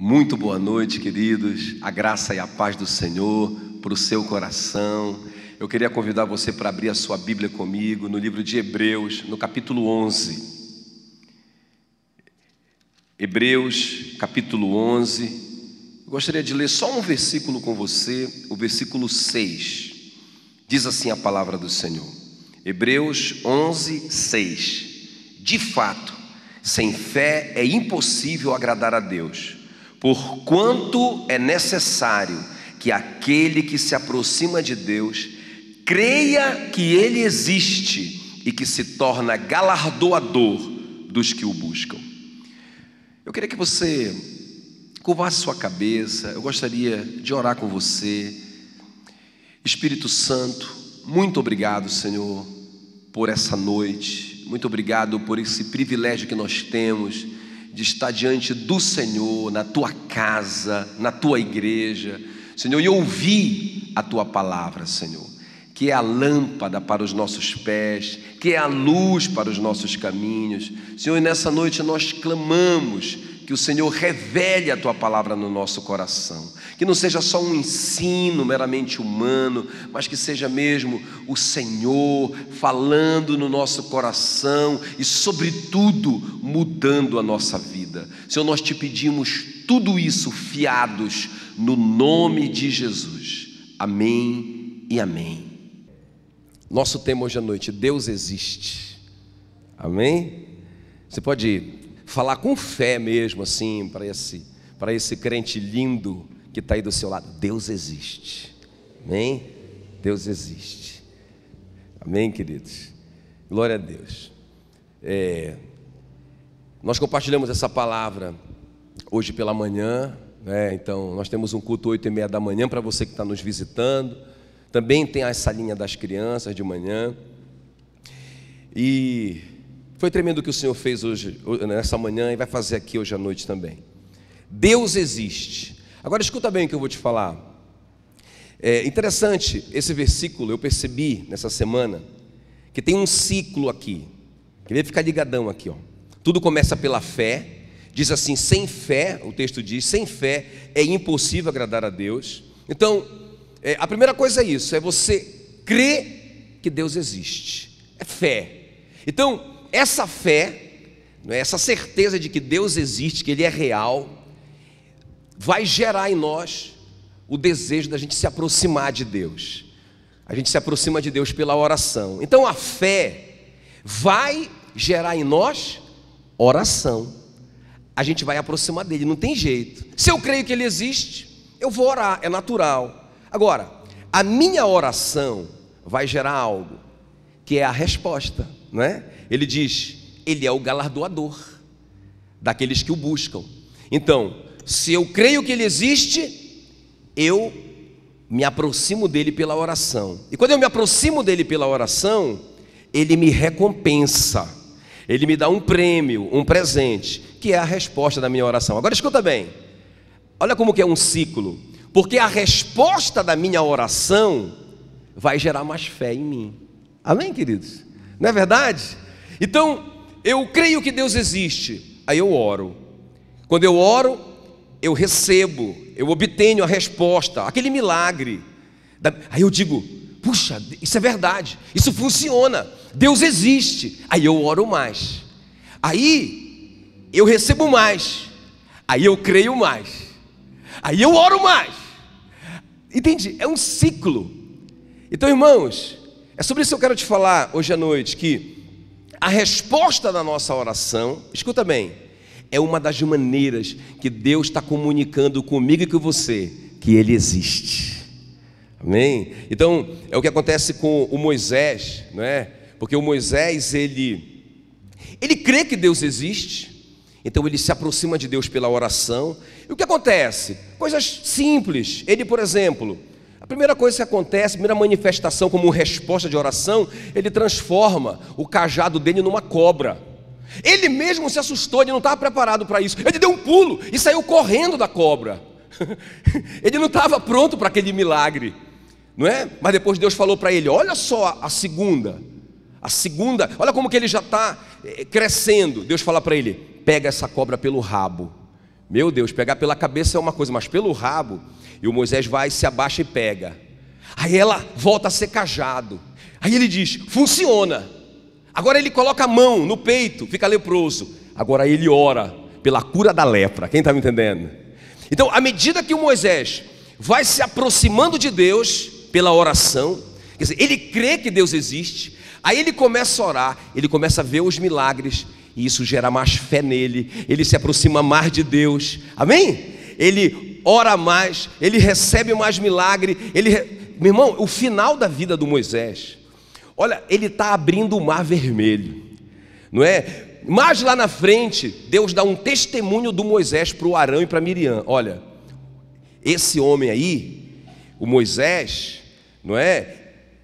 Muito boa noite, queridos. A graça e a paz do Senhor para o seu coração. Eu queria convidar você para abrir a sua Bíblia comigo no livro de Hebreus, no capítulo 11. Hebreus, capítulo 11. Eu gostaria de ler só um versículo com você, o versículo 6. Diz assim a palavra do Senhor. Hebreus 11, 6. De fato, sem fé é impossível agradar a Deus, porquanto é necessário que aquele que se aproxima de Deus creia que Ele existe e que se torna galardoador dos que o buscam. Eu queria que você curvasse sua cabeça. Eu gostaria de orar com você. Espírito Santo, muito obrigado, Senhor, por essa noite. Muito obrigado por esse privilégio que nós temos de estar diante do Senhor, na tua casa, na tua igreja, Senhor, e ouvir a tua palavra, Senhor, que é a lâmpada para os nossos pés, que é a luz para os nossos caminhos. Senhor, e nessa noite nós clamamos que o Senhor revele a tua palavra no nosso coração, que não seja só um ensino meramente humano, mas que seja mesmo o Senhor falando no nosso coração e, sobretudo, mudando a nossa vida. Senhor, nós te pedimos tudo isso fiados no nome de Jesus. Amém e amém. Nosso tema hoje à noite: Deus existe. Amém? Você pode falar com fé mesmo assim para esse crente lindo que está aí do seu lado: Deus existe. Amém? Deus existe. Amém, queridos? Glória a Deus. Nós compartilhamos essa palavra hoje pela manhã, né? Então nós temos um culto 8h30 da manhã para você que está nos visitando. Também tem a salinha das crianças de manhã. E foi tremendo o que o Senhor fez hoje, nessa manhã, e vai fazer aqui hoje à noite também. Deus existe. Agora escuta bem o que eu vou te falar. É interessante esse versículo. Eu percebi nessa semana que tem um ciclo aqui. Queria ficar ligadão aqui, ó. Tudo começa pela fé. Diz assim: sem fé, o texto diz, sem fé é impossível agradar a Deus. Então, a primeira coisa é isso, é você crer que Deus existe. É fé. Então, essa fé, essa certeza de que Deus existe, que Ele é real, vai gerar em nós o desejo da gente se aproximar de Deus. A gente se aproxima de Deus pela oração. Então a fé vai gerar em nós oração. A gente vai aproximar dele, não tem jeito. Se eu creio que Ele existe, eu vou orar, é natural. Agora, a minha oração vai gerar algo, que é a resposta, não é? Ele diz: Ele é o galardoador daqueles que o buscam. Então, se eu creio que Ele existe, eu me aproximo dele pela oração. E quando eu me aproximo dele pela oração, Ele me recompensa. Ele me dá um prêmio, um presente, que é a resposta da minha oração. Agora escuta bem. Olha como que é um ciclo. Porque a resposta da minha oração vai gerar mais fé em mim. Amém, queridos? Não é verdade? Então, eu creio que Deus existe. Aí eu oro. Quando eu oro, eu recebo, eu obtenho a resposta, aquele milagre. Aí eu digo: puxa, isso é verdade, isso funciona, Deus existe. Aí eu oro mais, aí eu recebo mais, aí eu creio mais, aí eu oro mais. Entende? É um ciclo. Então, irmãos, é sobre isso que eu quero te falar hoje à noite, que a resposta da nossa oração, escuta bem, é uma das maneiras que Deus está comunicando comigo e com você que Ele existe. Amém? Então, é o que acontece com o Moisés, não é? Porque o Moisés, ele crê que Deus existe, então ele se aproxima de Deus pela oração. E o que acontece? Coisas simples. Ele, por exemplo, a primeira coisa que acontece, a primeira manifestação como resposta de oração, ele transforma o cajado dele numa cobra. Ele mesmo se assustou, ele não estava preparado para isso. Ele deu um pulo e saiu correndo da cobra. Ele não estava pronto para aquele milagre, não é? Mas depois Deus falou para ele: olha só a segunda, olha como que ele já está crescendo. Deus fala para ele: pega essa cobra pelo rabo, Meu Deus, pegar pela cabeça é uma coisa, mas pelo rabo, e o Moisés vai, se abaixa e pega. Aí ela volta a ser cajado. Aí ele diz, funciona. Agora ele coloca a mão no peito, fica leproso. Agora ele ora pela cura da lepra. Quem está me entendendo? Então, à medida que o Moisés vai se aproximando de Deus pela oração, quer dizer, ele crê que Deus existe, aí ele começa a orar, ele começa a ver os milagres, e isso gera mais fé nele, ele se aproxima mais de Deus, amém? Ele ora mais, ele recebe mais milagre, meu irmão, o final da vida do Moisés, olha, ele está abrindo o mar vermelho, não é? Mas lá na frente, Deus dá um testemunho do Moisés para o Arão e para Miriam. Olha, esse homem aí, o Moisés, não é?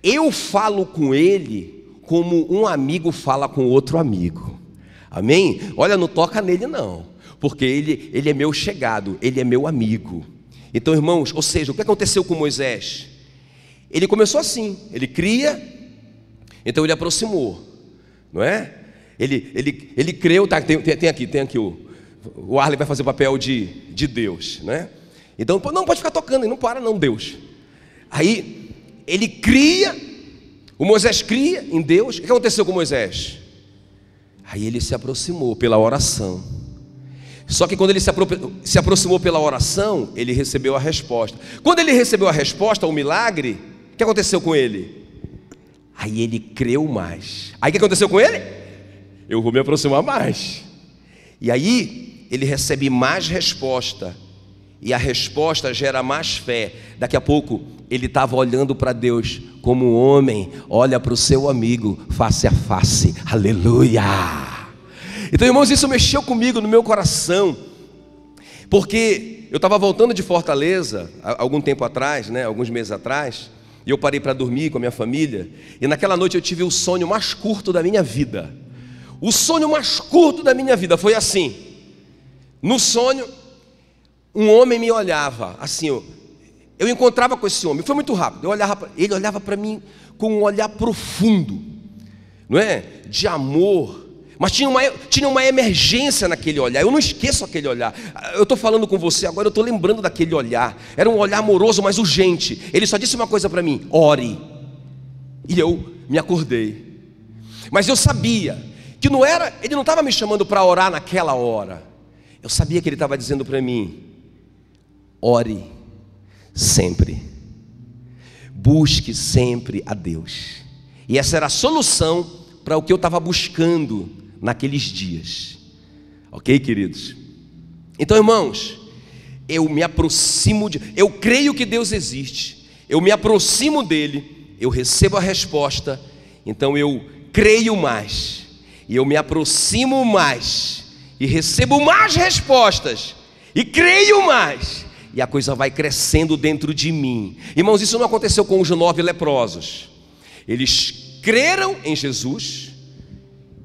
Eu falo com ele como um amigo fala com outro amigo. Amém? Olha, não toca nele não, porque ele é meu chegado, ele é meu amigo. Então, irmãos, ou seja, o que aconteceu com Moisés? Ele começou assim, ele cria, então ele aproximou, não é? Ele creu, tá, tem aqui o Arley vai fazer o papel de Deus, né? Então, não pode ficar tocando, não para não, Deus. Aí, ele cria, o Moisés cria em Deus. O que aconteceu com Moisés? Aí ele se aproximou pela oração. Só que quando ele se aproximou pela oração, ele recebeu a resposta. Quando ele recebeu a resposta, o milagre, o que aconteceu com ele? Aí ele creu mais. Aí o que aconteceu com ele? Eu vou me aproximar mais. E aí ele recebe mais resposta. E a resposta gera mais fé. Daqui a pouco ele estava olhando para Deus como um homem olha para o seu amigo face a face. Aleluia! Então, irmãos, isso mexeu comigo no meu coração. Porque eu estava voltando de Fortaleza algum tempo atrás, né, alguns meses atrás, e eu parei para dormir com a minha família. E naquela noite eu tive o sonho mais curto da minha vida. O sonho mais curto da minha vida foi assim. No sonho, um homem me olhava assim, eu encontrava com esse homem, foi muito rápido. Ele olhava para mim com um olhar profundo, não é? De amor. Mas tinha uma emergência naquele olhar. Eu não esqueço aquele olhar. Eu estou falando com você agora, eu estou lembrando daquele olhar. Era um olhar amoroso, mas urgente. Ele só disse uma coisa para mim: ore. E eu me acordei. Mas eu sabia que ele não estava me chamando para orar naquela hora. Eu sabia que ele estava dizendo para mim: ore sempre, busque sempre a Deus. E essa era a solução para o que eu estava buscando naqueles dias. Ok, queridos? Então, irmãos, eu me aproximo eu creio que Deus existe, eu me aproximo dele, eu recebo a resposta, então eu creio mais, e eu me aproximo mais, e recebo mais respostas, e creio mais, e a coisa vai crescendo dentro de mim. Irmãos, isso não aconteceu com os 9 leprosos. Eles creram em Jesus,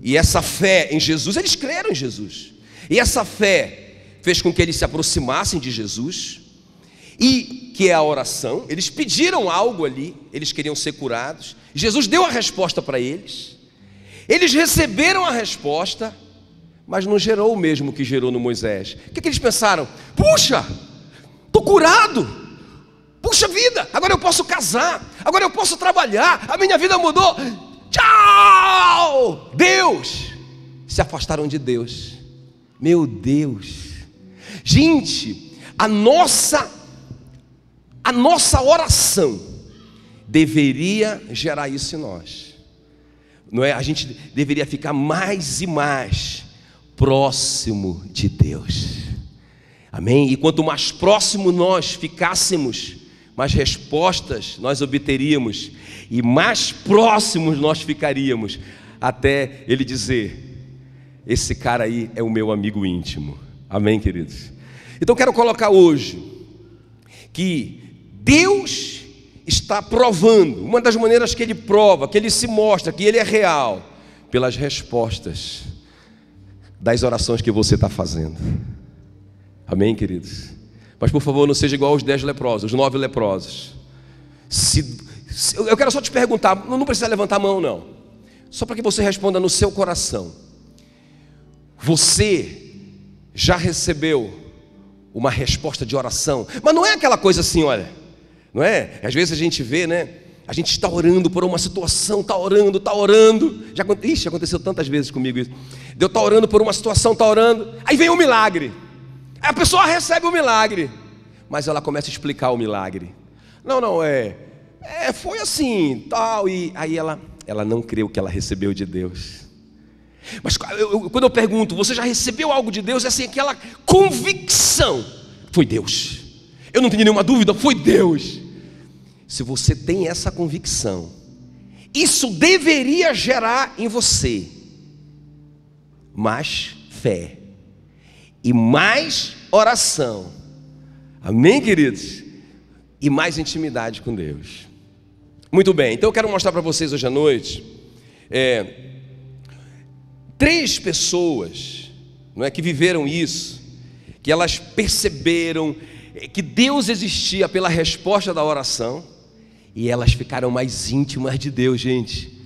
e essa fé em Jesus, eles creram em Jesus, e essa fé fez com que eles se aproximassem de Jesus, e que é a oração. Eles pediram algo ali, eles queriam ser curados, Jesus deu a resposta para eles, eles receberam a resposta, mas não gerou o mesmo que gerou no Moisés. O que eles pensaram? Puxa, estou curado, puxa vida, agora eu posso casar, agora eu posso trabalhar, a minha vida mudou, tchau, Deus. Se afastaram de Deus. Meu Deus, gente, a nossa oração deveria gerar isso em nós, não é? A gente deveria ficar mais e mais próximo de Deus, amém? E quanto mais próximo nós ficássemos, mais respostas nós obteríamos, e mais próximos nós ficaríamos, até Ele dizer: esse cara aí é o meu amigo íntimo. Amém, queridos? Então quero colocar hoje que Deus está provando, uma das maneiras que Ele prova, que Ele se mostra, que Ele é real, pelas respostas das orações que você está fazendo. Amém, queridos? Mas por favor, não seja igual aos 10 leprosos, os 9 leprosos. Eu quero só te perguntar, não precisa levantar a mão não, só para que você responda no seu coração: você já recebeu uma resposta de oração. Mas não é aquela coisa assim, olha, não é? Às vezes a gente vê, né? A gente está orando por uma situação, está orando. Já aconteceu tantas vezes comigo isso. Eu estou orando por uma situação, está orando, aí vem um milagre. Aí a pessoa recebe o milagre, mas ela começa a explicar o milagre. Não, foi assim, tal, e aí ela não creu que ela recebeu de Deus. Mas quando eu pergunto, você já recebeu algo de Deus? É assim, aquela convicção, foi Deus. Eu não tenho nenhuma dúvida, foi Deus. Se você tem essa convicção, isso deveria gerar em você mais fé e mais oração. Amém, queridos? E mais intimidade com Deus. Muito bem, então eu quero mostrar para vocês hoje à noite 3 pessoas, não é, que viveram isso, que elas perceberam que Deus existia pela resposta da oração, e elas ficaram mais íntimas de Deus, gente.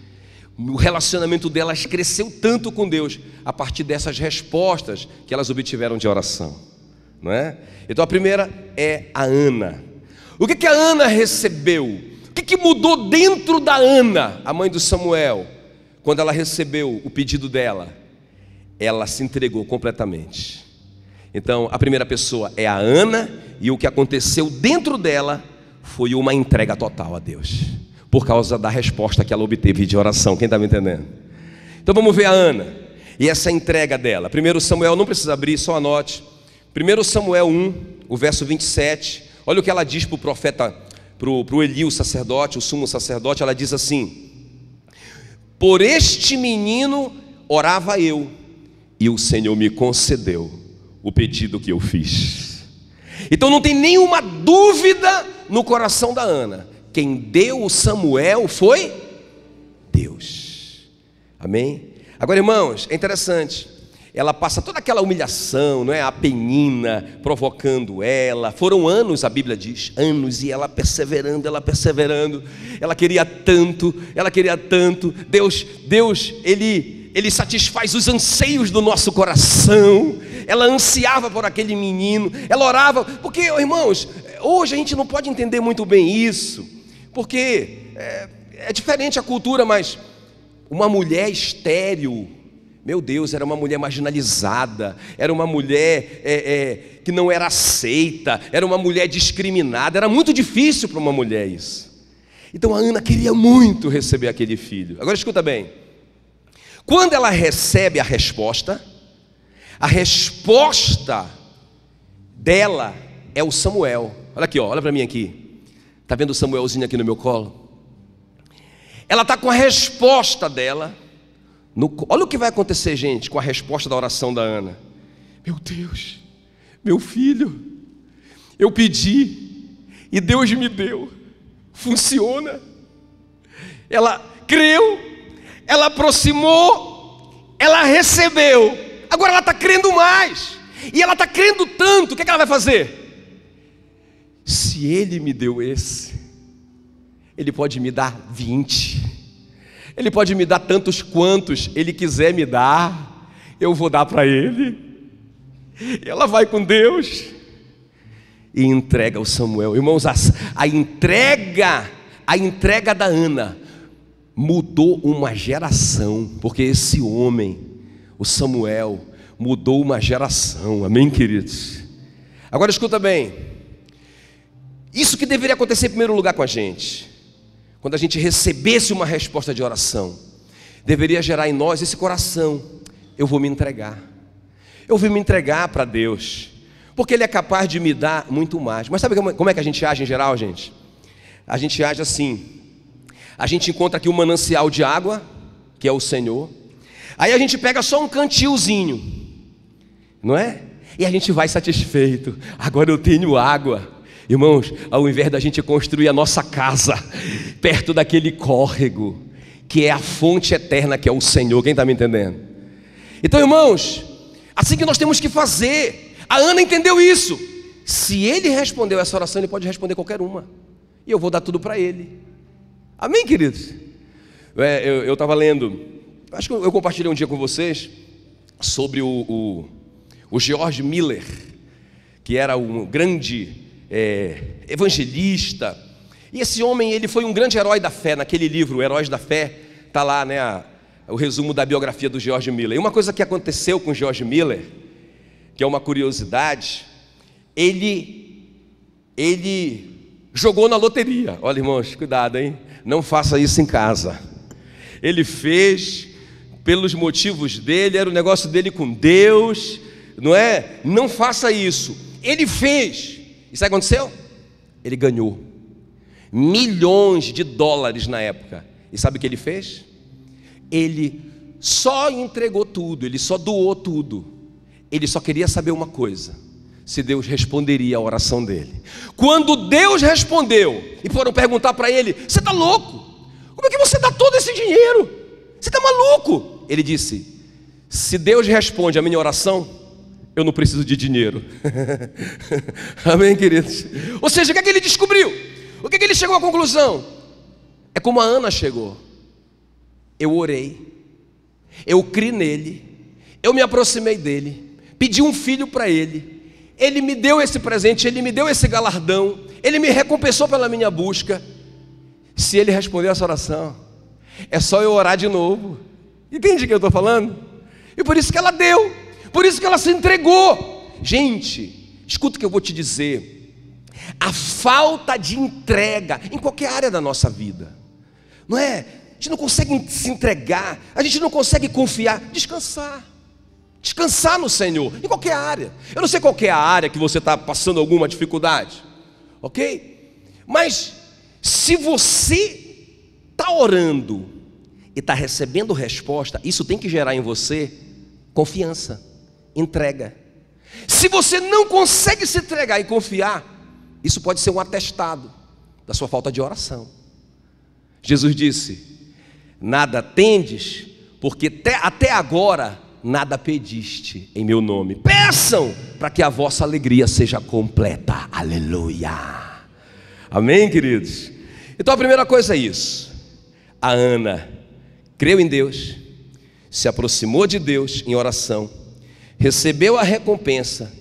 O relacionamento delas cresceu tanto com Deus a partir dessas respostas que elas obtiveram de oração, não é? Então a primeira é a Ana. O que a Ana recebeu? O que mudou dentro da Ana, a mãe do Samuel, quando ela recebeu o pedido dela? Ela se entregou completamente. Então a primeira pessoa é a Ana, e o que aconteceu dentro dela foi uma entrega total a Deus, por causa da resposta que ela obteve de oração. Quem está me entendendo? Então vamos ver a Ana e essa entrega dela. 1 Samuel, não precisa abrir, só anote. 1 Samuel 1, o verso 27. Olha o que ela diz para o profeta, para o Eli, o sacerdote, o sumo sacerdote. Ela diz assim: por este menino orava eu, e o Senhor me concedeu o pedido que eu fiz. Então não tem nenhuma dúvida no coração da Ana. Quem deu o Samuel foi Deus. Amém? Agora, irmãos, é interessante. Ela passa toda aquela humilhação, não é? A Penina provocando ela. Foram anos, a Bíblia diz, anos, e ela perseverando. Ela queria tanto. Deus, Ele satisfaz os anseios do nosso coração. Ela ansiava por aquele menino, ela orava, porque, irmãos, hoje a gente não pode entender muito bem isso, porque é diferente a cultura, mas uma mulher estéril, meu Deus, era uma mulher marginalizada, era uma mulher que não era aceita, era uma mulher discriminada, era muito difícil para uma mulher isso. Então a Ana queria muito receber aquele filho. Agora escuta bem, quando ela recebe a resposta dela é o Samuel. Olha aqui, ó, olha para mim aqui. Está vendo o Samuelzinho aqui no meu colo? Ela está com a resposta dela. Olha o que vai acontecer, gente, com a resposta da oração da Ana. Meu Deus, meu filho, eu pedi e Deus me deu. Funciona. Ela creu, ela aproximou, ela recebeu. Agora ela está crendo mais, e ela está crendo tanto, o que ela vai fazer? Se Ele me deu esse, Ele pode me dar 20, Ele pode me dar tantos quantos Ele quiser me dar, eu vou dar para Ele. Ela vai com Deus e entrega o Samuel. Irmãos, a entrega da Ana mudou uma geração, porque esse homem, o Samuel, mudou uma geração. Amém, queridos? Agora escuta bem, isso que deveria acontecer em primeiro lugar com a gente, quando a gente recebesse uma resposta de oração, deveria gerar em nós esse coração: eu vou me entregar para Deus, porque Ele é capaz de me dar muito mais. Mas sabe como é que a gente age em geral, gente? A gente age assim: a gente encontra aqui um manancial de água, que é o Senhor. Aí a gente pega só um cantilzinho, não é? E a gente vai satisfeito. Agora eu tenho água. Irmãos, ao invés da gente construir a nossa casa perto daquele córrego, que é a fonte eterna, que é o Senhor. Quem está me entendendo? Então, irmãos, assim que nós temos que fazer. A Ana entendeu isso. Se Ele respondeu essa oração, Ele pode responder qualquer uma, e eu vou dar tudo para Ele. Amém, queridos? Eu estava lendo, acho que eu compartilhei um dia com vocês sobre o George Miller, que era um grande evangelista. E esse homem, ele foi um grande herói da fé. Naquele livro, Heróis da Fé, está lá, né, o resumo da biografia do George Miller. E uma coisa que aconteceu com George Miller, que é uma curiosidade, ele jogou na loteria. Olha, irmãos, cuidado, hein? Não faça isso em casa. Ele fez pelos motivos dele, era o negócio dele com Deus, não é? Não faça isso. Ele fez. E sabe o que aconteceu? Ele ganhou milhões de dólares na época. E sabe o que ele fez? Ele só entregou tudo, ele só doou tudo. Ele só queria saber uma coisa: se Deus responderia a oração dele. Quando Deus respondeu e foram perguntar para ele: você está louco? Como é que você dá todo esse dinheiro? Você está maluco? Ele disse: se Deus responde a minha oração, eu não preciso de dinheiro. Amém, queridos? Ou seja, o que é que ele descobriu? O que é que ele chegou à conclusão? É como a Ana chegou. Eu orei, eu criei nele, eu me aproximei dele, pedi um filho para ele, ele me deu esse presente, ele me deu esse galardão, ele me recompensou pela minha busca. Se ele responder essa oração, é só eu orar de novo. Entende o que eu estou falando? E por isso que ela deu, por isso que ela se entregou. Gente, escuta o que eu vou te dizer. A falta de entrega em qualquer área da nossa vida, não é? A gente não consegue se entregar, a gente não consegue confiar, descansar no Senhor, em qualquer área. Eu não sei qual é a área que você está passando alguma dificuldade, ok? Mas se você está orando e está recebendo resposta, isso tem que gerar em você confiança, entrega. Se você não consegue se entregar e confiar, isso pode ser um atestado da sua falta de oração. Jesus disse: nada tendes, porque até agora nada pediste em meu nome. Peçam para que a vossa alegria seja completa. Aleluia. Amém, queridos? Então a primeira coisa é isso. A Ana creu em Deus, se aproximou de Deus em oração, recebeu a recompensa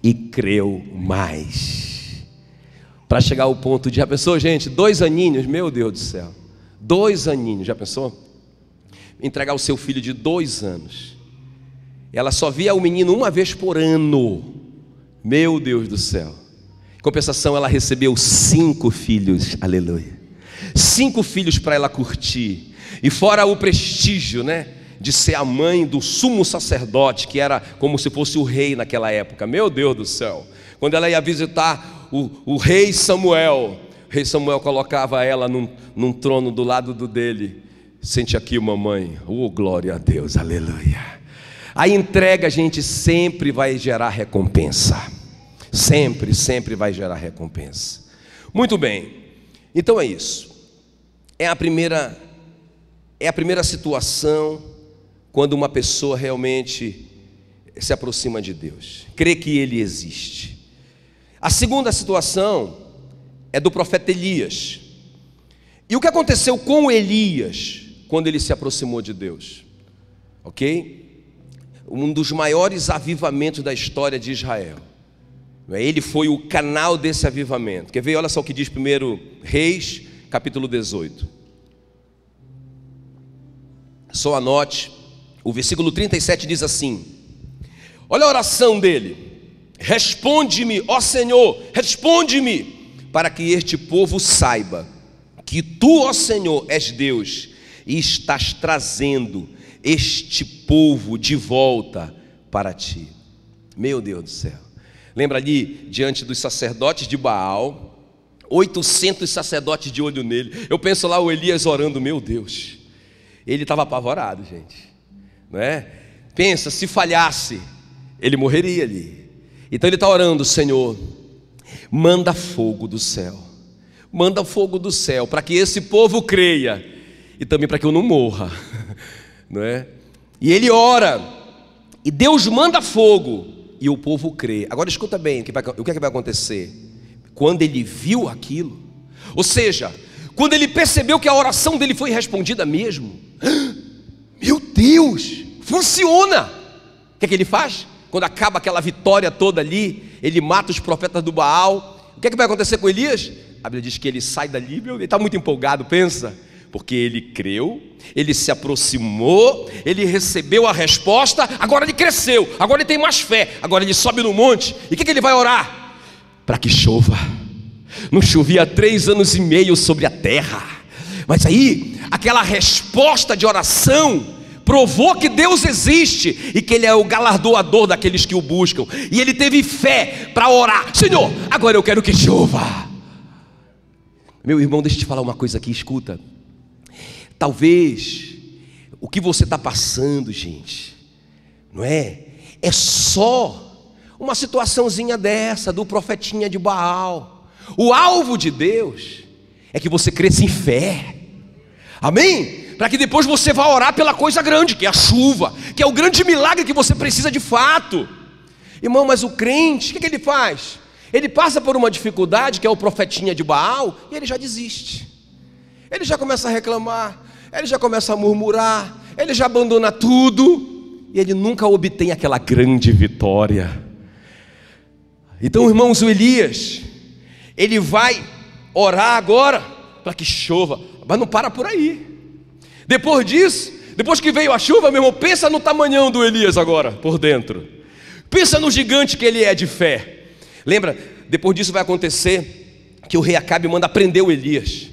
e creu mais. Para chegar ao ponto de, já pensou, gente, 2 aninhos, meu Deus do céu, 2 aninhos, já pensou? Entregar o seu filho de 2 anos. Ela só via o menino uma vez por ano. Meu Deus do céu. Em compensação, ela recebeu 5 filhos, aleluia. 5 filhos para ela curtir. E fora o prestígio, né, de ser a mãe do sumo sacerdote, que era como se fosse o rei naquela época. Meu Deus do céu. Quando ela ia visitar o rei Samuel, o rei Samuel colocava ela num trono do lado dele. Sente aqui, mamãe. Oh, glória a Deus, aleluia. A entrega, gente, sempre vai gerar recompensa. Sempre, sempre vai gerar recompensa. Muito bem. Então é isso. É a primeira situação quando uma pessoa realmente se aproxima de Deus, crê que Ele existe. A segunda situação é do profeta Elias. E o que aconteceu com Elias quando ele se aproximou de Deus? Ok? Um dos maiores avivamentos da história de Israel. Ele foi o canal desse avivamento. Quer ver? Olha só o que diz 1 Reis, capítulo 18. Só anote. O versículo 37 diz assim: olha a oração dele. Responde-me, ó Senhor, responde-me, para que este povo saiba que tu, ó Senhor, és Deus, e estás trazendo este povo de volta para ti. Meu Deus do céu. Lembra ali, diante dos sacerdotes de Baal, 800 sacerdotes de olho nele. Eu penso lá o Elias orando, meu Deus. Ele estava apavorado, gente, não é? Pensa, se falhasse, ele morreria ali. Então ele está orando: Senhor, manda fogo do céu, manda fogo do céu, para que esse povo creia, e também para que eu não morra, não é? E ele ora, e Deus manda fogo, e o povo crê. Agora escuta bem, o que é que vai acontecer? Quando ele viu aquilo, ou seja, quando ele percebeu que a oração dele foi respondida mesmo, meu Deus, funciona! O que é que ele faz? Quando acaba aquela vitória toda ali, ele mata os profetas do Baal. O que é que vai acontecer com Elias? A Bíblia diz que ele sai dali, ele está muito empolgado, pensa, porque ele creu, ele se aproximou, ele recebeu a resposta, agora ele cresceu, agora ele tem mais fé, agora ele sobe no monte, e o que ele vai orar? Para que chova. Não chovia há 3 anos e meio sobre a terra, mas aí, aquela resposta de oração provou que Deus existe e que Ele é o galardoador daqueles que o buscam, e ele teve fé para orar: Senhor, agora eu quero que chova. Meu irmão, deixa eu te falar uma coisa aqui, escuta. Talvez o que você está passando, gente, não é só uma situaçãozinha dessa do profetinha de Baal. O alvo de Deus é que você cresça em fé, amém? Para que depois você vá orar pela coisa grande, que é a chuva, que é o grande milagre que você precisa de fato. Irmão, mas o crente, o que ele faz? Ele passa por uma dificuldade, que é o profetinha de Baal, e ele já desiste. Ele já começa a reclamar, ele já começa a murmurar, ele já abandona tudo, e ele nunca obtém aquela grande vitória. Então, irmãos, o Elias, ele vai orar agora para que chova, mas não para por aí. Depois disso, depois que veio a chuva, meu irmão, pensa no tamanhão do Elias agora, por dentro. Pensa no gigante que ele é de fé. Lembra, depois disso vai acontecer que o rei Acabe manda prender o Elias,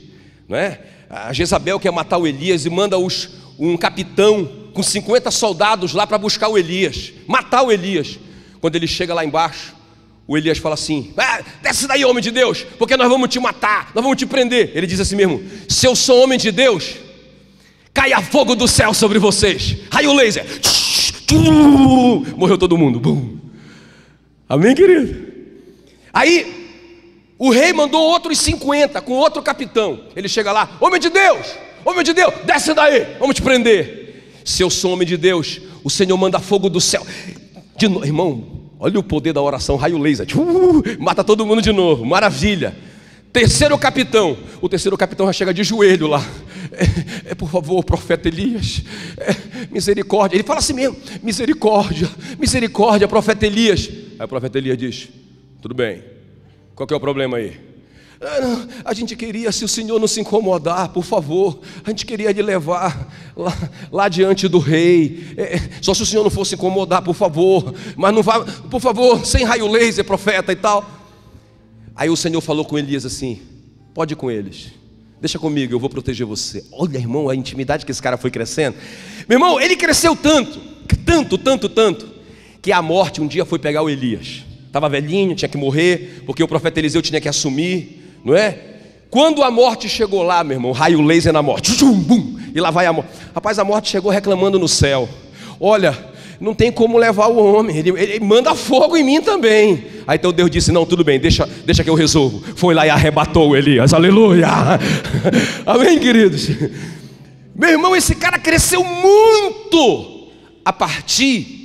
não é? A Jezabel quer matar o Elias e manda um capitão com 50 soldados lá para buscar o Elias, matar o Elias. Quando ele chega lá embaixo, o Elias fala assim: desce daí, homem de Deus, porque nós vamos te matar, nós vamos te prender. Ele diz assim mesmo: se eu sou homem de Deus, caia fogo do céu sobre vocês, raio laser, morreu todo mundo. Bum. Amém, querido? Aí o rei mandou outros 50 com outro capitão. Ele chega lá: homem de Deus, desce daí, vamos te prender. Se eu sou homem de Deus, o Senhor manda fogo do céu. De novo, irmão, olha o poder da oração, raio laser, mata todo mundo de novo, maravilha. Terceiro capitão, o terceiro capitão já chega de joelho lá: por favor, profeta Elias, misericórdia. Ele fala assim mesmo: misericórdia, profeta Elias. Aí o profeta Elias diz: tudo bem, qual que é o problema aí? Não, a gente queria, se o senhor não se incomodar, por favor, a gente queria lhe levar lá diante do rei, só se o senhor não fosse incomodar, por favor, mas não vá, por favor, sem raio laser, profeta e tal. Aí o Senhor falou com Elias assim: pode ir com eles, deixa comigo, eu vou proteger você. Olha, irmão, a intimidade que esse cara foi crescendo. Meu irmão, ele cresceu tanto, que a morte um dia foi pegar o Elias. Estava velhinho, tinha que morrer, porque o profeta Eliseu tinha que assumir, não é? Quando a morte chegou lá, meu irmão, raio laser na morte, e lá vai a morte. Rapaz, a morte chegou reclamando no céu: olha, não tem como levar o homem, ele manda fogo em mim também. Aí então Deus disse: não, tudo bem, deixa que eu resolvo. Foi lá e arrebatou Elias, aleluia. Amém, queridos? Meu irmão, esse cara cresceu muito a partir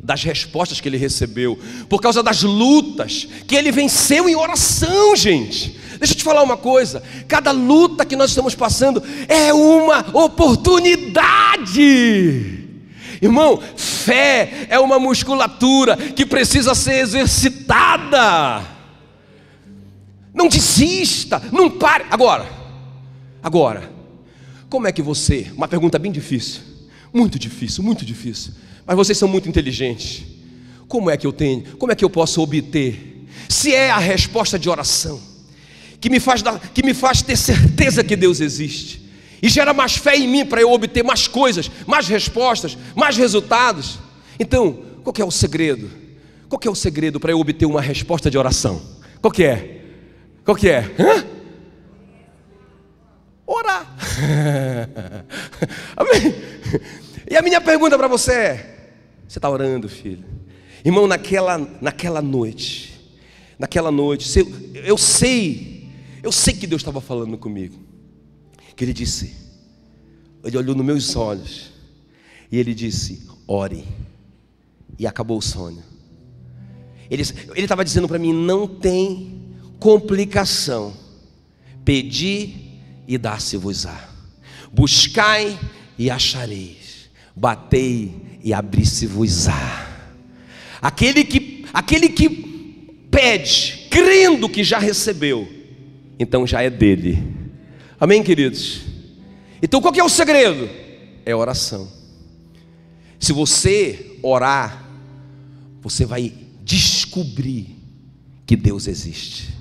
das respostas que ele recebeu, por causa das lutas que ele venceu em oração, gente. Deixa eu te falar uma coisa: cada luta que nós estamos passando é uma oportunidade. Irmão, fé é uma musculatura que precisa ser exercitada. Não desista, não pare. Agora, como é que você, uma pergunta bem difícil, muito difícil, mas vocês são muito inteligentes. Como é que eu posso obter, se é a resposta de oração que me faz ter certeza que Deus existe e gera mais fé em mim para eu obter mais coisas, mais respostas, mais resultados? Então, qual que é o segredo? Qual que é o segredo para eu obter uma resposta de oração? Qual que é? Orar. Amém? E a minha pergunta para você é: você está orando, filho? Irmão, naquela noite, eu sei que Deus estava falando comigo. Que ele olhou nos meus olhos e ele disse: ore. E acabou o sonho. Ele estava dizendo para mim: não tem complicação, pedi e dar-se-vos-á, buscai e achareis, batei e abri-se-vos-á. Aquele que pede, crendo que já recebeu, então já é dele. Amém, queridos? Então qual que é o segredo? É oração. Se você orar, você vai descobrir que Deus existe.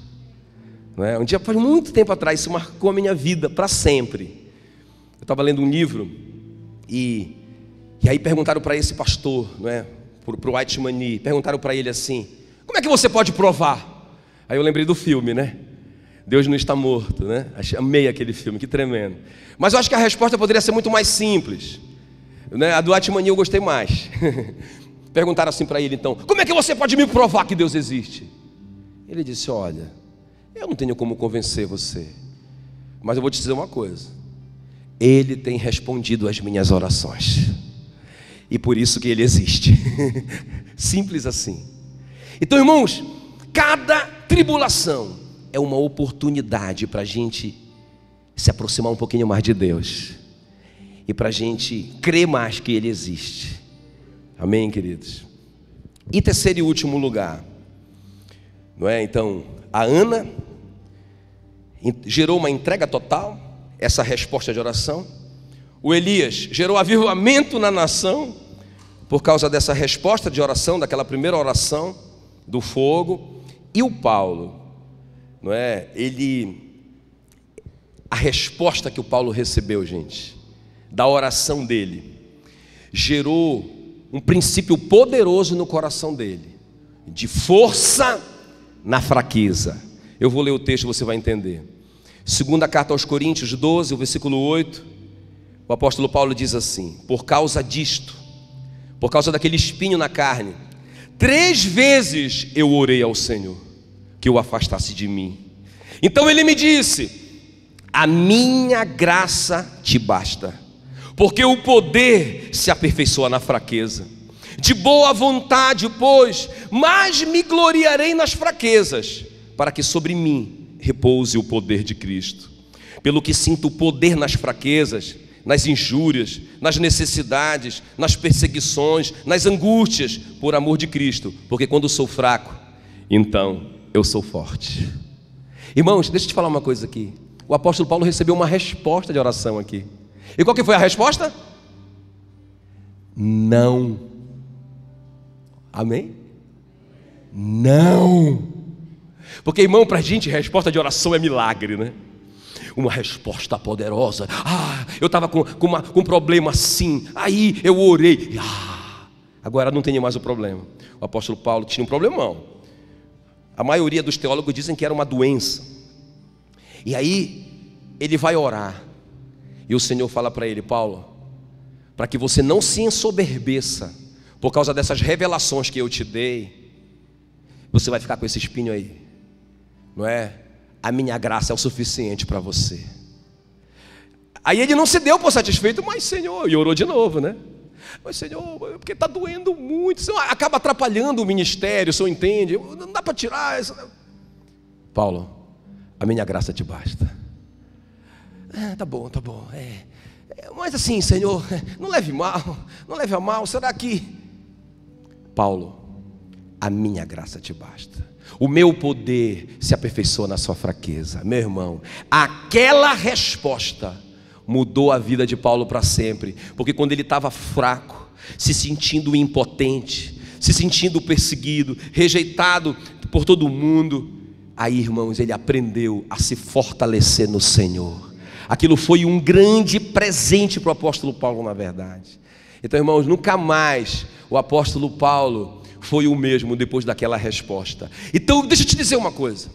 Não é? Um dia, faz muito tempo atrás, isso marcou a minha vida para sempre. Eu estava lendo um livro e aí perguntaram para esse pastor, não é? Para o White Mani, perguntaram para ele assim: como é que você pode provar? Aí eu lembrei do filme, né? Deus não está morto, né? Amei aquele filme, que tremendo. Mas eu acho que a resposta poderia ser muito mais simples, né? A do White Mani eu gostei mais. Perguntaram assim para ele então: como é que você pode me provar que Deus existe? Ele disse: olha, eu não tenho como convencer você, mas eu vou te dizer uma coisa: Ele tem respondido às minhas orações, e por isso que Ele existe. Simples assim. Então, irmãos, cada tribulação é uma oportunidade para a gente se aproximar um pouquinho mais de Deus, e para a gente crer mais que Ele existe. Amém, queridos? E terceiro e último lugar, não é? Então, a Ana gerou uma entrega total, essa resposta de oração. O Elias gerou avivamento na nação por causa dessa resposta de oração, daquela primeira oração do fogo. E o Paulo, não é? A resposta que o Paulo recebeu, gente, da oração dele, gerou um princípio poderoso no coração dele, de força na fraqueza. Eu vou ler o texto, você vai entender. Segunda carta aos Coríntios 12, o versículo 8, o apóstolo Paulo diz assim: por causa disto, por causa daquele espinho na carne, 3 vezes eu orei ao Senhor que o afastasse de mim. Então ele me disse: a minha graça te basta, porque o poder se aperfeiçoa na fraqueza. De boa vontade, pois, mas me gloriarei nas fraquezas, para que sobre mim repouse o poder de Cristo. Pelo que sinto o poder nas fraquezas, nas injúrias, nas necessidades, nas perseguições, nas angústias, por amor de Cristo, porque quando sou fraco, então eu sou forte. Irmãos, deixa eu te falar uma coisa aqui. O apóstolo Paulo recebeu uma resposta de oração aqui. E qual que foi a resposta? Não. Amém? Não. Porque, irmão, para a gente resposta de oração é milagre, né? Uma resposta poderosa. Eu estava com um problema assim, aí eu orei, agora não tenho mais o problema. O apóstolo Paulo tinha um problemão. A maioria dos teólogos dizem que era uma doença. E aí ele vai orar, e o Senhor fala para ele: Paulo, para que você não se ensoberbeça por causa dessas revelações que eu te dei, você vai ficar com esse espinho aí, não é? A minha graça é o suficiente para você. Aí ele não se deu por satisfeito, mas Senhor, e orou de novo, né? Mas Senhor, porque está doendo muito, Senhor, acaba atrapalhando o ministério, o Senhor entende? Não dá para tirar isso. Paulo, a minha graça te basta. Tá bom, mas assim, Senhor, não leve a mal, será que... Paulo, a minha graça te basta, o meu poder se aperfeiçoa na sua fraqueza. Meu irmão, aquela resposta mudou a vida de Paulo para sempre, porque quando ele estava fraco, se sentindo impotente, se sentindo perseguido, rejeitado por todo mundo, aí, irmãos, ele aprendeu a se fortalecer no Senhor. Aquilo foi um grande presente para o apóstolo Paulo, na verdade. Então, irmãos, nunca mais o apóstolo Paulo foi o mesmo depois daquela resposta. Então, deixa eu te dizer uma coisa: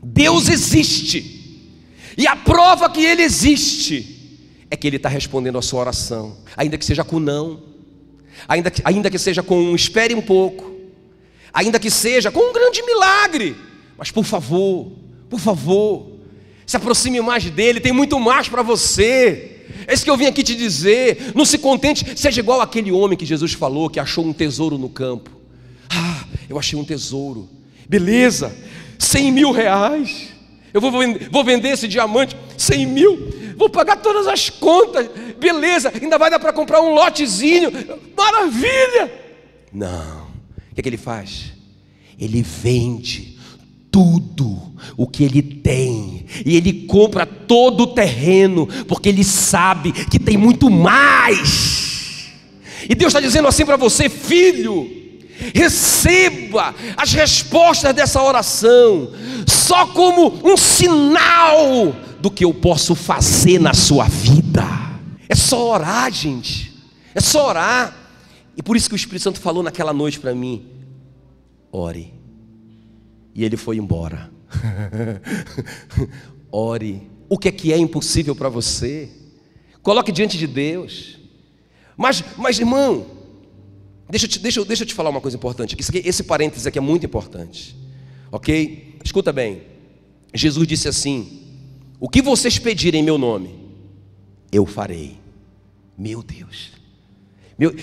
Deus existe, e a prova que Ele existe é que Ele está respondendo a sua oração, ainda que seja com não, ainda que seja com um espere um pouco, ainda que seja com um grande milagre. Mas por favor, se aproxime mais dele, tem muito mais para você. É isso que eu vim aqui te dizer. Não se contente, seja igual aquele homem que Jesus falou, que achou um tesouro no campo. Eu achei um tesouro, beleza, 100 mil reais, eu vou vender esse diamante, 100 mil, vou pagar todas as contas, beleza, ainda vai dar para comprar um lotezinho, maravilha. Não, o que ele faz? ele vende tudo o que ele tem, e ele compra todo o terreno, porque ele sabe que tem muito mais. E Deus está dizendo assim para você: filho, receba as respostas dessa oração, só como um sinal do que eu posso fazer na sua vida. É só orar, gente, é só orar. E por isso que o Espírito Santo falou naquela noite para mim: ore. E ele foi embora. Ore. O que é impossível para você? Coloque diante de Deus. Mas irmão, deixa eu te falar uma coisa importante. Esse parênteses aqui é muito importante, ok? Escuta bem. Jesus disse assim: o que vocês pedirem em meu nome, eu farei. Meu Deus,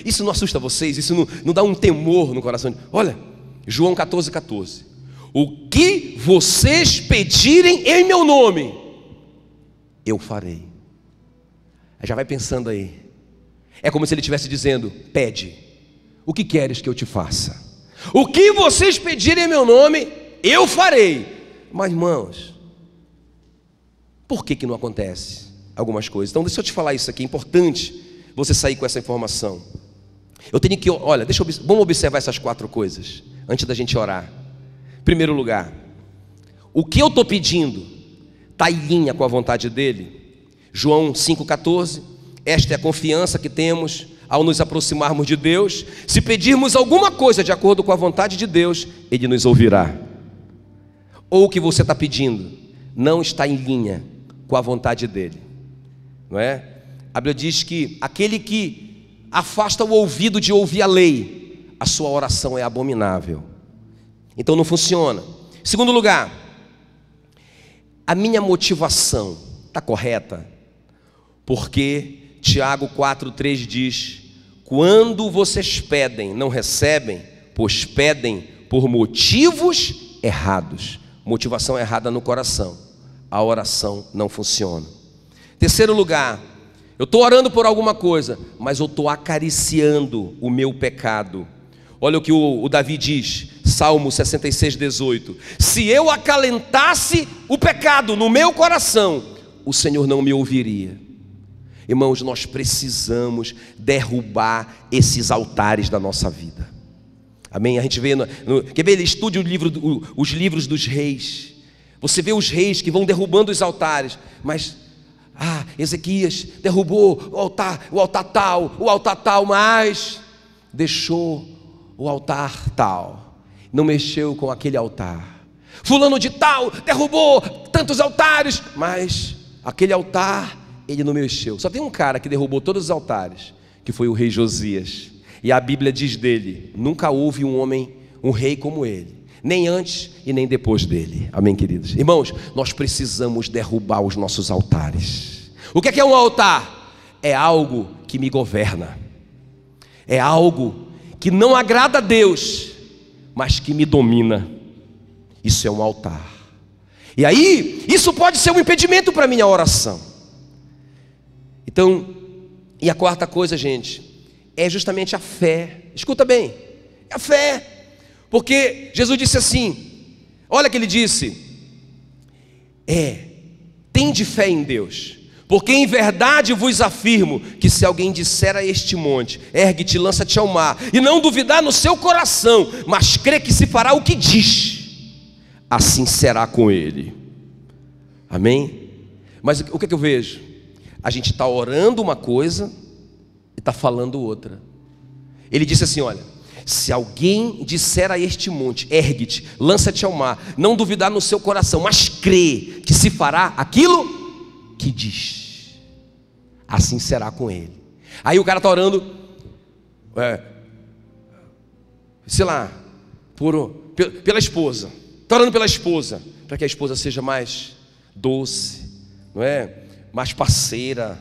isso não assusta vocês? Isso não dá um temor no coração? Olha, João 14:14. O que vocês pedirem em meu nome, eu farei. Já vai pensando aí. É como se ele estivesse dizendo: pede, o que queres que eu te faça? O que vocês pedirem em meu nome, eu farei. Mas irmãos, por que não acontece algumas coisas? Então deixa eu te falar isso aqui, é importante você sair com essa informação. Eu tenho que, olha, vamos observar essas 4 coisas antes da gente orar. Primeiro lugar, o que eu estou pedindo está em linha com a vontade dele? João 5,14. Esta é a confiança que temos ao nos aproximarmos de Deus. Se pedirmos alguma coisa de acordo com a vontade de Deus, Ele nos ouvirá. Ou o que você está pedindo não está em linha com a vontade dele, não é? A Bíblia diz que aquele que afasta o ouvido de ouvir a lei, a sua oração é abominável. Então não funciona. Segundo lugar, a minha motivação está correta? Porque Tiago 4,3 diz: quando vocês pedem, não recebem, pois pedem por motivos errados. Motivação errada no coração, a oração não funciona. Terceiro lugar, eu estou orando por alguma coisa, mas eu estou acariciando o meu pecado. Olha o que o Davi diz, Salmo 66:18: se eu acalentasse o pecado no meu coração, o Senhor não me ouviria. Irmãos, nós precisamos derrubar esses altares da nossa vida. Amém? A gente vê, quer ver? Estude os livros dos reis. Você vê os reis que vão derrubando os altares, mas Ezequias derrubou o altar tal, mas deixou o altar tal, não mexeu com aquele altar. Fulano de tal derrubou tantos altares, mas aquele altar ele não mexeu. Só tem um cara que derrubou todos os altares, que foi o rei Josias. E a Bíblia diz dele: nunca houve um rei como ele, nem antes e nem depois dele. Amém, queridos? Irmãos, nós precisamos derrubar os nossos altares. O que é um altar? É algo que me governa, é algo que não agrada a Deus, mas que me domina. Isso é um altar. E aí, isso pode ser um impedimento para a minha oração. Então, e a quarta coisa, gente, é justamente a fé. Escuta bem, é a fé. Porque Jesus disse assim, olha que ele disse: tende fé em Deus, porque em verdade vos afirmo que se alguém disser a este monte, ergue-te, lança-te ao mar, e não duvidar no seu coração, mas crê que se fará o que diz, assim será com ele. Amém? Mas o que eu vejo? A gente está orando uma coisa e está falando outra. Ele disse assim, olha: se alguém disser a este monte, ergue-te, lança-te ao mar, não duvidar no seu coração, mas crê que se fará aquilo que diz, assim será com ele. Aí o cara está orando, sei lá, pela esposa. Está orando pela esposa, para que a esposa seja mais doce, não é? Mais parceira,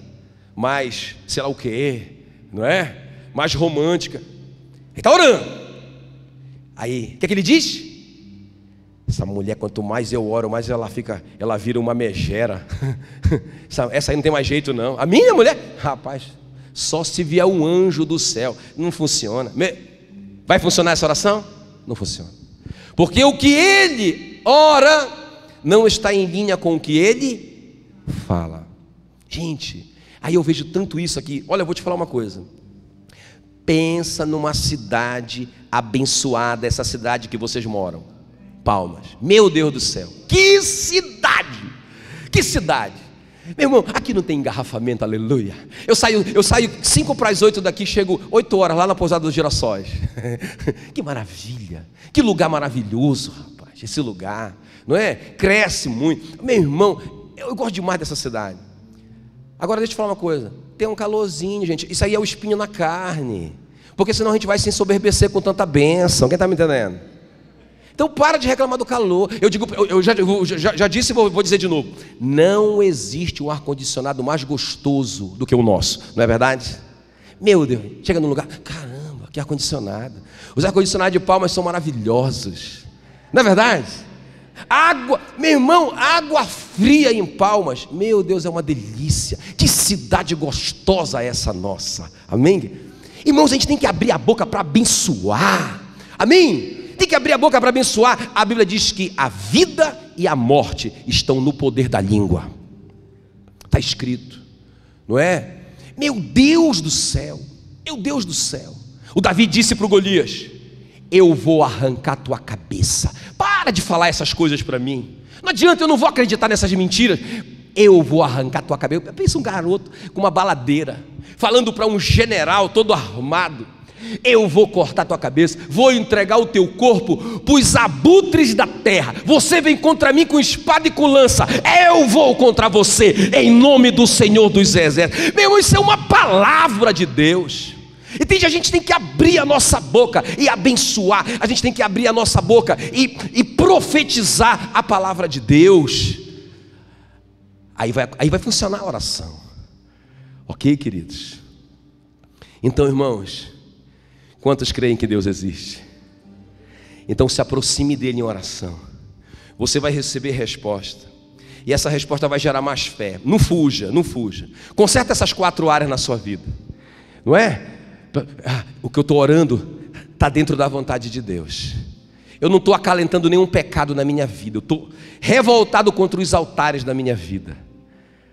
mais sei lá o que, não é? Mais romântica. Ele está orando. Aí, o que ele diz? Essa mulher, quanto mais eu oro, mais ela vira uma megera. Essa aí não tem mais jeito não. A minha mulher, rapaz, só se vier um anjo do céu. Não funciona. Vai funcionar essa oração? Não funciona. porque o que ele ora não está em linha com o que ele fala. Gente, aí eu vejo tanto isso aqui. Olha, eu vou te falar uma coisa. Pensa numa cidade abençoada, essa cidade que vocês moram, Palmas. Meu Deus do céu, que cidade! Que cidade! Meu irmão, aqui não tem engarrafamento, aleluia. Eu saio 7:55 daqui, chego 8 horas lá na Pousada dos Girassóis. Que maravilha, que lugar maravilhoso, rapaz, esse lugar, não é? Cresce muito. Meu irmão, eu gosto demais dessa cidade. Agora deixa eu te falar uma coisa, tem um calorzinho, gente, isso aí é o espinho na carne, porque senão a gente vai se ensoberbecer com tanta bênção. Quem está me entendendo? Então para de reclamar do calor. Eu já disse e vou dizer de novo. Não existe um ar-condicionado mais gostoso do que o nosso, não é verdade? Meu Deus, chega num lugar, caramba, que ar-condicionado. Os ar-condicionados de Palmas são maravilhosos, não é verdade? Água, meu irmão, água fria em Palmas, meu Deus, é uma delícia. Que cidade gostosa essa nossa, amém? Irmãos, a gente tem que abrir a boca para abençoar, amém? Tem que abrir a boca para abençoar. A Bíblia diz que a vida e a morte estão no poder da língua. Está escrito, não é? Meu Deus do céu, meu Deus do céu. O Davi disse para o Golias: eu vou arrancar tua cabeça. Para de falar essas coisas para mim. Não adianta, eu não vou acreditar nessas mentiras. Eu vou arrancar tua cabeça. Pensa um garoto com uma baladeira falando para um general todo armado: eu vou cortar tua cabeça, vou entregar o teu corpo para os abutres da terra. Você vem contra mim com espada e com lança, eu vou contra você em nome do Senhor dos Exércitos. Meu irmão, isso é uma palavra de Deus. Entende? A gente tem que abrir a nossa boca e abençoar. A gente tem que abrir a nossa boca e profetizar a palavra de Deus. Aí vai funcionar a oração. Ok, queridos? Então, irmãos, quantos creem que Deus existe? Então se aproxime dele em oração. Você vai receber resposta. E essa resposta vai gerar mais fé. Não fuja, não fuja. Conserta essas 4 áreas na sua vida. Não é? O que eu estou orando está dentro da vontade de Deus. Eu não estou acalentando nenhum pecado na minha vida. Eu estou revoltado contra os altares da minha vida.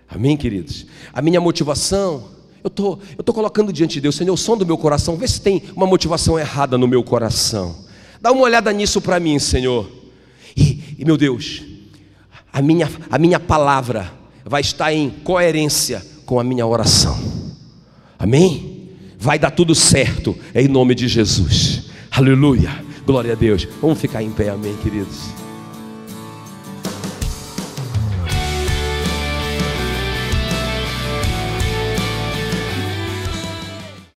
Amém, queridos? A minha motivação, eu estou colocando diante de Deus: Senhor, o som do meu coração, vê se tem uma motivação errada no meu coração. Dá uma olhada nisso para mim, Senhor. E meu Deus, a minha palavra vai estar em coerência com a minha oração. Amém? Vai dar tudo certo, em nome de Jesus. Aleluia, glória a Deus. Vamos ficar em pé, amém, queridos?